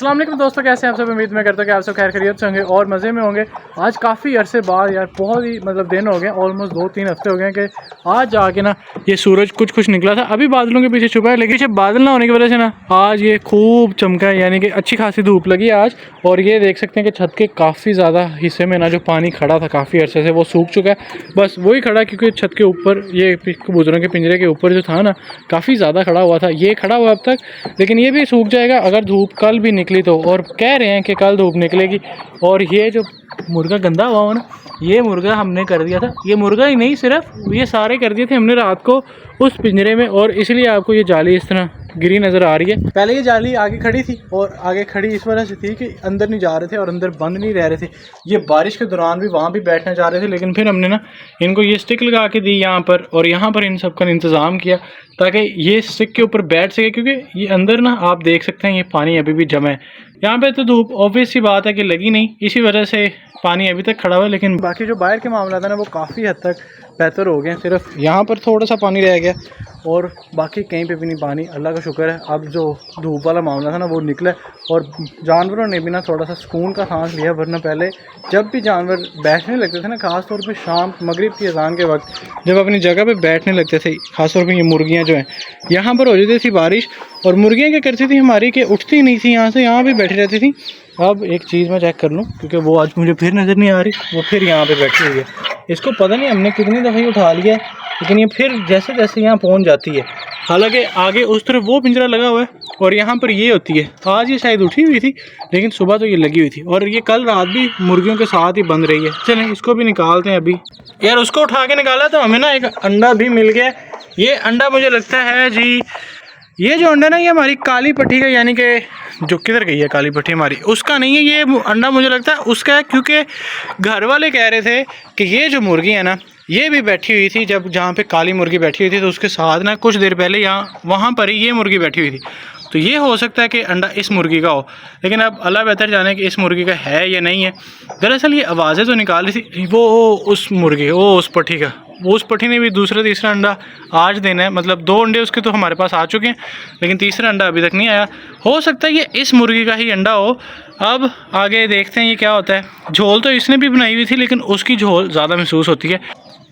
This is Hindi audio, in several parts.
अस्सलाम वालेकुम दोस्तों, कैसे हैं आप सब। उम्मीद मैं करता हूँ कि आप सब खैर खैरियत से होंगे और मज़े में होंगे। आज काफ़ी अरसे बाद यार बहुत ही दिन हो गए, ऑलमोस्ट 2-3 हफ्ते हो गए कि आज जाके ना ये सूरज कुछ निकला था। अभी बादलों के पीछे छुपा है, लेकिन पीछे बादल ना होने की वजह से ना आज ये खूब चमका है, यानी कि अच्छी खासी धूप लगी है आज। और ये देख सकते हैं कि छत के काफ़ी ज़्यादा हिस्से में ना जो पानी खड़ा था काफ़ी अरसे से वो सूख चुका है। बस वही खड़ा, क्योंकि छत के ऊपर ये कबूतरों के पिंजरे के ऊपर जो था ना काफ़ी ज़्यादा खड़ा हुआ था, ये खड़ा हुआ अब तक, लेकिन ये भी सूख जाएगा अगर धूप कल भी निकली तो। और कह रहे हैं कि कल धूप निकलेगी। और ये जो मुर्गा गंदा हुआ हो ना, ये मुर्गा हमने कर दिया था। ये मुर्गा ही नहीं, सिर्फ ये सारे कर दिए थे हमने रात को उस पिंजरे में, और इसलिए आपको ये जाली इस तरह गिरी नज़र आ रही है। पहले ये जाली आगे खड़ी थी, और आगे खड़ी इस वजह से थी कि अंदर नहीं जा रहे थे और अंदर बंद नहीं रह रहे थे। ये बारिश के दौरान भी वहाँ भी बैठना चाह रहे थे, लेकिन फिर हमने ना इनको ये स्टिक लगा के दी यहाँ पर, और यहाँ पर इन सब का इंतज़ाम किया ताकि ये स्टिक के ऊपर बैठ सके, क्योंकि ये अंदर ना आप देख सकते हैं ये पानी अभी भी जमा है। यहाँ पे तो धूप ऑब्वियस सी बात है कि लगी नहीं, इसी वजह से पानी अभी तक खड़ा हुआ है। लेकिन बाकी जो बाहर के मामला था ना वो काफ़ी हद तक बेहतर हो गए। सिर्फ यहाँ पर थोड़ा सा पानी रह गया और बाकी कहीं पे भी नहीं पानी, अल्लाह का शुक्र है। अब जो धूप वाला मामला था ना वो निकला, और जानवरों ने भी ना थोड़ा सा सुकून का सांस लिया। वरना पहले जब भी जानवर बैठने लगते थे ना, ख़ास तौर पे शाम मगरिब की अजान के वक्त जब अपनी जगह पे बैठने लगते थे, ख़ास तौर पे ये मुर्गियाँ जो हैं, यहाँ पर हो जाती थी बारिश, और मुर्गियाँ क्या करती थी हमारी कि उठती नहीं थी यहाँ से, यहाँ भी बैठी रहती थी। अब एक चीज़ मैं चेक कर लूँ, क्योंकि वो आज मुझे फिर नज़र नहीं आ रही, वो फिर यहाँ पे बैठी हुई है। इसको पता नहीं हमने कितनी दफ़ा ही उठा लिया है, लेकिन ये फिर जैसे जैसे यहाँ पहुँच जाती है। हालांकि आगे उस तरफ वो पिंजरा लगा हुआ है और यहाँ पर ये होती है। आज ये शायद उठी हुई थी, लेकिन सुबह तो ये लगी हुई थी, और ये कल रात भी मुर्गियों के साथ ही बंद रही है। चलें इसको भी निकालते हैं अभी। यार उसको उठा के निकाला तो हमें ना एक अंडा भी मिल गया। ये अंडा मुझे लगता है जी, ये जो अंडा ना ये हमारी काली पट्टी का, यानी कि जो किधर गई है काली पट्टी हमारी, उसका नहीं है ये अंडा, मुझे लगता है उसका है। क्योंकि घर वाले कह रहे थे कि ये जो मुर्गी है ना ये भी बैठी हुई थी, जब जहाँ पे काली मुर्गी बैठी हुई थी तो उसके साथ ना कुछ देर पहले यहाँ वहाँ पर ही ये मुर्गी बैठी हुई थी। तो ये हो सकता है कि अंडा इस मुर्गी का हो, लेकिन अब अल्लाह बेहतर जाने कि इस मुर्गी का है या नहीं है। दरअसल ये आवाज़ें तो निकाल रही थी वो उस मुर्गी, वो उस पट्टी का, वो उस पट्टी ने भी दूसरा तीसरा अंडा आज देना है। मतलब 2 अंडे उसके तो हमारे पास आ चुके हैं, लेकिन तीसरा अंडा अभी तक नहीं आया। हो सकता है ये इस मुर्गी का ही अंडा हो। अब आगे देखते हैं ये क्या होता है। झोल तो इसने भी बनाई हुई थी, लेकिन उसकी झोल ज़्यादा महसूस होती है।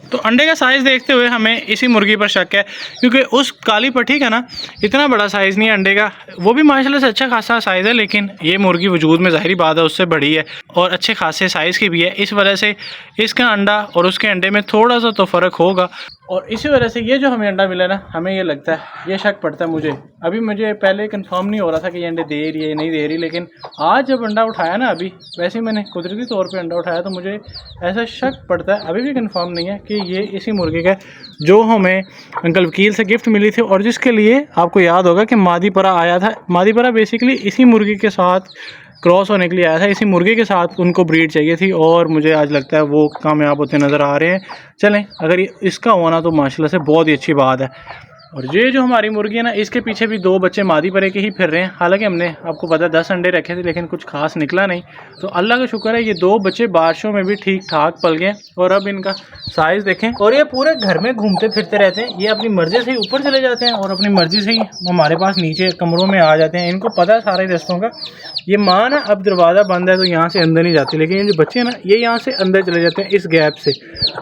तो अंडे का साइज़ देखते हुए हमें इसी मुर्गी पर शक है, क्योंकि उस काली पट्टी का ना इतना बड़ा साइज़ नहीं है अंडे का, वो भी माशाल्लाह से अच्छा खासा साइज़ है, लेकिन ये मुर्गी वजूद में ज़ाहिरी बात है उससे बड़ी है और अच्छे खासे साइज़ की भी है। इस वजह से इसका अंडा और उसके अंडे में थोड़ा सा तो फ़र्क होगा, और इसी वजह से ये जो हमें अंडा मिला ना, हमें ये लगता है, ये शक पड़ता है मुझे। अभी मुझे पहले कंफर्म नहीं हो रहा था कि ये अंडे दे रही है नहीं दे रही, लेकिन आज जब अंडा उठाया ना, अभी वैसे ही मैंने कुदरती तौर पे अंडा उठाया, तो मुझे ऐसा शक पड़ता है, अभी भी कंफर्म नहीं है, कि ये इसी मुर्गे का जो हमें अंकल वकील से गिफ्ट मिली थी, और जिसके लिए आपको याद होगा कि मादीपरा आया था। मादीपरा बेसिकली इसी मुर्गी के साथ क्रॉस होने के लिए आया था, इसी मुर्गे के साथ उनको ब्रीड चाहिए थी, और मुझे आज लगता है वो कामयाब होते नज़र आ रहे हैं। चलें, अगर ये इसका होना तो माशाल्लाह से बहुत ही अच्छी बात है। और ये जो हमारी मुर्गी है ना, इसके पीछे भी 2 बच्चे मादी परे के ही फिर रहे हैं। हालांकि हमने आपको पता 10 अंडे रखे थे, लेकिन कुछ खास निकला नहीं। तो अल्लाह का शुक्र है ये 2 बच्चे बारिशों में भी ठीक ठाक पल गए, और अब इनका साइज़ देखें। और ये पूरे घर में घूमते फिरते रहते हैं, ये अपनी मर्ज़ी से ही ऊपर चले जाते हैं और अपनी मर्ज़ी से ही हमारे पास नीचे कमरों में आ जाते हैं। इनको पता है सारे रास्तों का। ये माँ ना अब दरवाज़ा बंद है तो यहाँ से अंदर नहीं जाती, लेकिन ये जो बच्चे हैं ना ये यहाँ से अंदर चले जाते हैं इस गैप से।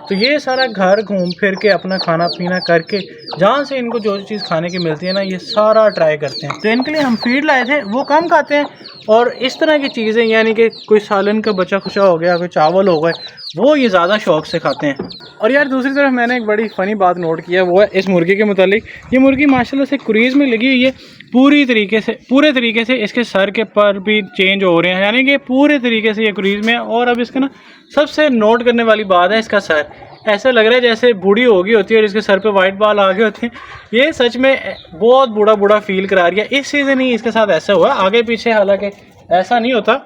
तो ये सारा घर घूम फिर के अपना खाना पीना करके, जहाँ से इनको जो चीज़ खाने की मिलती है ना, ये सारा ट्राई करते हैं। तो इनके लिए हम फीड लाए थे, वो कम खाते हैं, और इस तरह की चीज़ें, यानी कि कोई सालन का बचा खुशा हो गया, कोई चावल हो गए, वो ये ज़्यादा शौक से खाते हैं। और यार दूसरी तरफ मैंने एक बड़ी फ़नी बात नोट किया, वो है इस मुर्गी के मुतालिक। ये मुर्गी माशाल्लाह से क्रीज़ में लगी हुई है पूरे तरीके से इसके सर के पर भी चेंज हो रहे हैं, यानी कि पूरे तरीके से ये क्रीज़ में है। और अब इसका ना सबसे नोट करने वाली बात है इसका सर। ऐसा लग रहा है जैसे बूढ़ी हो गई होती है और इसके सर पे वाइट बाल आ गए होते हैं। ये सच में बहुत बूढ़ा फील करा रही है। इस सीज़न ही इसके साथ ऐसा हुआ, आगे पीछे हालांकि ऐसा नहीं होता,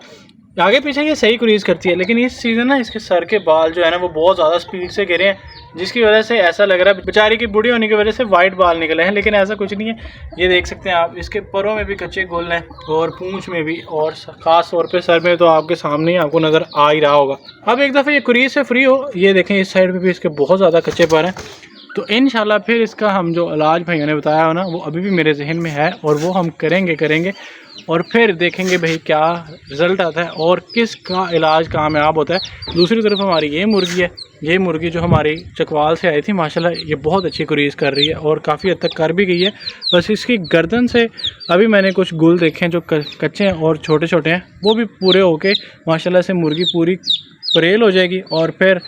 आगे पीछे ये सही क्रूज़ करती है, लेकिन इस सीज़न ना इसके सर के बाल जो है ना वो बहुत ज़्यादा स्पीड से गिरे हैं, जिसकी वजह से ऐसा लग रहा है बेचारी की बूढ़ी होने की वजह से वाइट बाल निकले हैं, लेकिन ऐसा कुछ नहीं है। ये देख सकते हैं आप, इसके परों में भी कच्चे गोल हैं और पूंछ में भी, और ख़ास तौर पे सर में तो आपके सामने ही आपको नज़र आ ही रहा होगा। अब एक दफ़ा ये क्रीज़ से फ्री हो, ये देखें इस साइड पे भी इसके बहुत ज़्यादा कच्चे पर हैं। तो इंशाल्लाह फिर इसका हम जो इलाज भाइयों ने बताया हो ना, वो अभी भी मेरे जहन में है और वो हम करेंगे और फिर देखेंगे भाई क्या रिज़ल्ट आता है और किसका इलाज कामयाब होता है। दूसरी तरफ हमारी ये मुर्गी है, ये मुर्गी जो हमारी चकवाल से आई थी माशाल्लाह ये बहुत अच्छी कुरीज़ कर रही है और काफ़ी हद तक कर भी गई है। बस इसकी गर्दन से अभी मैंने कुछ गुल देखे हैं जो कच्चे हैं और छोटे छोटे हैं, वो भी पूरे होके माशाल्लाह से मुर्गी पूरी परेल हो जाएगी और फिर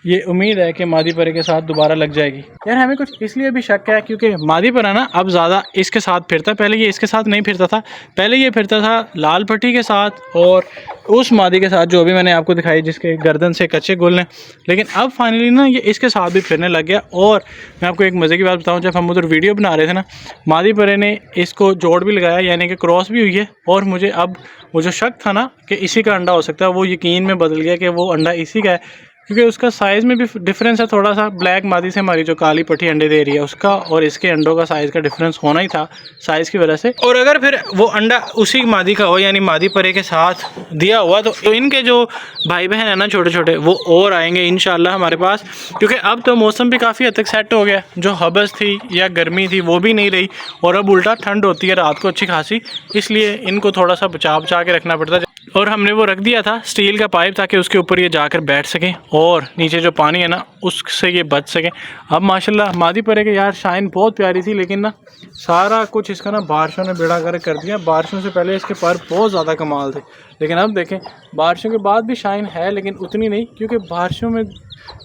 ये उम्मीद है कि मादी परे के साथ दोबारा लग जाएगी। यार हमें कुछ इसलिए भी शक है क्योंकि मादी परा ना अब ज़्यादा इसके साथ फिरता है, पहले ये इसके साथ नहीं फिरता था, पहले ये फिरता था लाल पट्टी के साथ और उस मादी के साथ जो अभी मैंने आपको दिखाई जिसके गर्दन से कच्चे गुल हैं। लेकिन अब फाइनली ना ये इसके साथ भी फिरने लग गया। और मैं आपको एक मज़े की बात बताऊँ, जब हम उधर वीडियो बना रहे थे ना, मादी परे ने इसको जोड़ भी लगाया यानी कि क्रॉस भी हुई है और मुझे अब वो जो शक था ना कि इसी का अंडा हो सकता है वो यकीन में बदल गया कि वो अंडा इसी का है, क्योंकि उसका साइज़ में भी डिफरेंस है थोड़ा सा। ब्लैक मादी से हमारी जो काली पट्टी अंडे दे रही है उसका और इसके अंडों का साइज़ का डिफरेंस होना ही था साइज़ की वजह से। और अगर फिर वो अंडा उसी मादी का हो यानी मादी परे के साथ दिया हुआ तो इनके जो भाई बहन है ना छोटे छोटे वो और आएंगे इंशाल्लाह हमारे पास, क्योंकि अब तो मौसम भी काफ़ी हद तक सेट हो गया। जो हबस थी या गर्मी थी वो भी नहीं रही और अब उल्टा ठंड होती है रात को अच्छी खासी, इसलिए इनको थोड़ा सा बचा के रखना पड़ता है। और हमने वो रख दिया था स्टील का पाइप ताकि उसके ऊपर ये जाकर बैठ सकें और नीचे जो पानी है ना उससे ये बच सकें। अब माशाल्लाह मादी परे के यार शाइन बहुत प्यारी थी, लेकिन ना सारा कुछ इसका ना बारिशों ने बेड़ा गर्क कर दिया। बारिशों से पहले इसके पर बहुत ज़्यादा कमाल थे, लेकिन अब देखें बारिशों के बाद भी शाइन है लेकिन उतनी नहीं, क्योंकि बारिशों में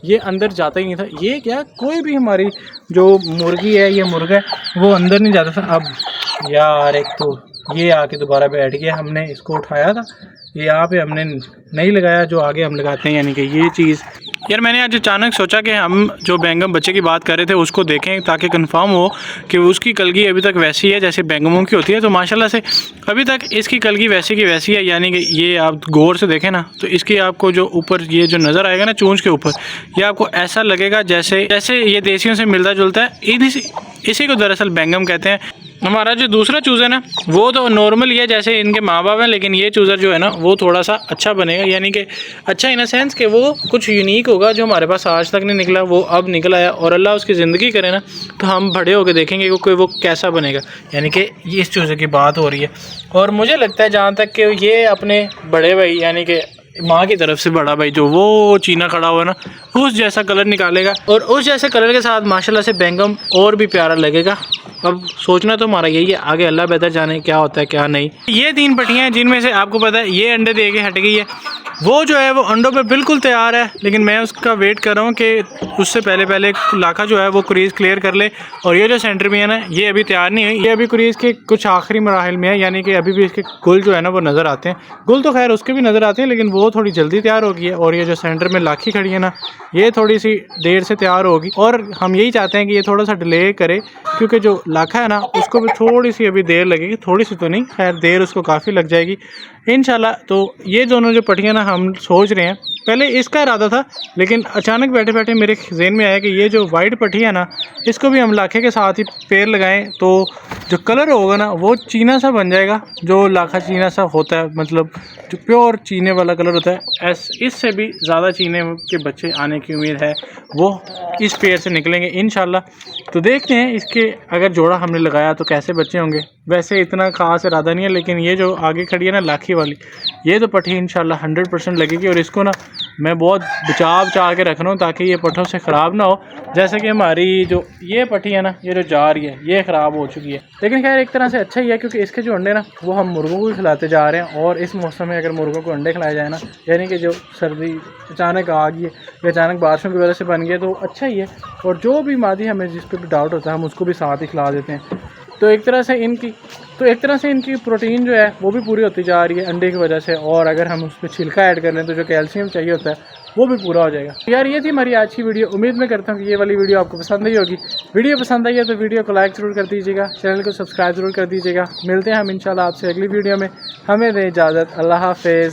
ये अंदर जाता ही नहीं था। ये क्या कोई भी हमारी जो मुर्गी है ये मुर्गा है वो अंदर नहीं जाता था। अब यार एक तो ये आके दोबारा बैठ गया, हमने इसको उठाया था, ये यहाँ पे हमने नहीं लगाया जो आगे हम लगाते हैं, यानी कि ये चीज़। यार मैंने आज अचानक सोचा कि हम जो बैंगम बच्चे की बात कर रहे थे उसको देखें ताकि कंफर्म हो कि उसकी कलगी अभी तक वैसी है जैसे बैंगमों की होती है। तो माशाल्लाह से अभी तक इसकी कलगी वैसी की वैसी है, यानी कि ये आप गौर से देखें ना तो इसकी आपको जो ऊपर ये जो नज़र आएगा ना चूंच के ऊपर, ये आपको ऐसा लगेगा जैसे ये देसियों से मिलता जुलता है। इसी को दरअसल बैंगम कहते हैं। हमारा जो दूसरा चूज़ा है ना वो तो नॉर्मल ही है जैसे इनके माँ बाप हैं, लेकिन ये चूज़ा जो है ना वो थोड़ा सा अच्छा बनेगा, यानी कि अच्छा इन अ सेंस कि वो कुछ यूनिक होगा जो हमारे पास आज तक नहीं निकला, वो अब निकल आया। और अल्लाह उसकी ज़िंदगी करे ना तो हम बड़े होकर देखेंगे कि वो कैसा बनेगा, यानी कि ये इस चूज़े की बात हो रही है। और मुझे लगता है जहाँ तक कि ये अपने बड़े भाई यानी कि माँ की तरफ से बड़ा भाई जो वो चीना खड़ा हुआ ना उस जैसा कलर निकालेगा और उस जैसे कलर के साथ माशाल्लाह से बैंगम और भी प्यारा लगेगा। अब सोचना तो हमारा यही है, आगे अल्लाह बेहतर जाने क्या होता है क्या नहीं। ये 3 पट्टियाँ हैं जिनमें से आपको पता है ये अंडे दे के हट गई है, वो जो है वो अंडों पे बिल्कुल तैयार है, लेकिन मैं उसका वेट कर रहा हूँ कि उससे पहले लाखा जो है वो क्रीज़ क्लियर कर ले। और ये जो सेंटर में है ना ये अभी तैयार नहीं हुई, ये अभी क्रीज़ के कुछ आखिरी मराहिल में है, यानी कि अभी भी इसके गुल जो है ना वो नज़र आते हैं। गुल तो खैर उसके भी नज़र आते हैं लेकिन वो थोड़ी जल्दी तैयार होगी है। और ये जो सेंटर में लाखी खड़ी है ना ये थोड़ी सी देर से तैयार होगी और हम यही चाहते हैं कि ये थोड़ा सा डिले करे, क्योंकि जो लाखा है ना उसको भी थोड़ी सी अभी देर लगेगी, थोड़ी सी तो नहीं खैर देर उसको काफ़ी लग जाएगी इंशाल्लाह। तो ये दोनों जो पट्टियाँ ना हम सोच रहे हैं, पहले इसका इरादा था लेकिन अचानक बैठे बैठे मेरे जहन में आया कि ये जो वाइट पट्टी है ना इसको भी हम लाखे के साथ ही पेड़ लगाएं तो जो कलर होगा ना वो चीना सा बन जाएगा, जो लाखा चीना सा होता है, मतलब जो प्योर चीने वाला कलर होता है। इससे भी ज़्यादा चीने के बच्चे आने की उम्मीद है, वो इस पेड़ से निकलेंगे इंशाल्लाह। तो देखते हैं इसके अगर जोड़ा हमने लगाया तो कैसे बच्चे होंगे। वैसे इतना खास इरादा नहीं है, लेकिन ये जो आगे खड़ी है ना लाखी वाली ये तो पट्टी इंशाल्लाह 100% लगेगी। और इसको ना मैं बहुत बचा के रख रहा हूँ ताकि ये पट्टों से ख़राब ना हो। जैसे कि हमारी जो ये पट्टी है ना ये जो जा रही है ये ख़राब हो चुकी है, लेकिन खैर एक तरह से अच्छा ही है क्योंकि इसके जो अंडे ना वो हम मुर्गों को भी खिलाते जा रहे हैं। और इस मौसम में अगर मुर्गों को अंडे खिलाए जाए ना, यानी कि जो सर्दी अचानक आ गई है या अचानक बारिशों की वजह से बन गया तो अच्छा ही है। और जो भी मादी हमें जिस पर भी डाउट होता है हम उसको भी साथ ही खिला देते हैं। तो एक तरह से इनकी प्रोटीन जो है वो भी पूरी होती जा रही है अंडे की वजह से। और अगर हम उस पर छिलका ऐड कर लें तो जो कैल्शियम चाहिए होता है वो भी पूरा हो जाएगा। यार ये थी हमारी आज की वीडियो। उम्मीद मैं करता हूँ कि ये वाली वीडियो आपको पसंद आई होगी। वीडियो पसंद आई है तो वीडियो को लाइक ज़रूर कर दीजिएगा, चैनल को सब्सक्राइब ज़रूर कर दीजिएगा। मिलते हैं हम इंशाल्लाह आपसे अगली वीडियो में। हमें दें इजाज़त, अल्लाह हाफ़िज़।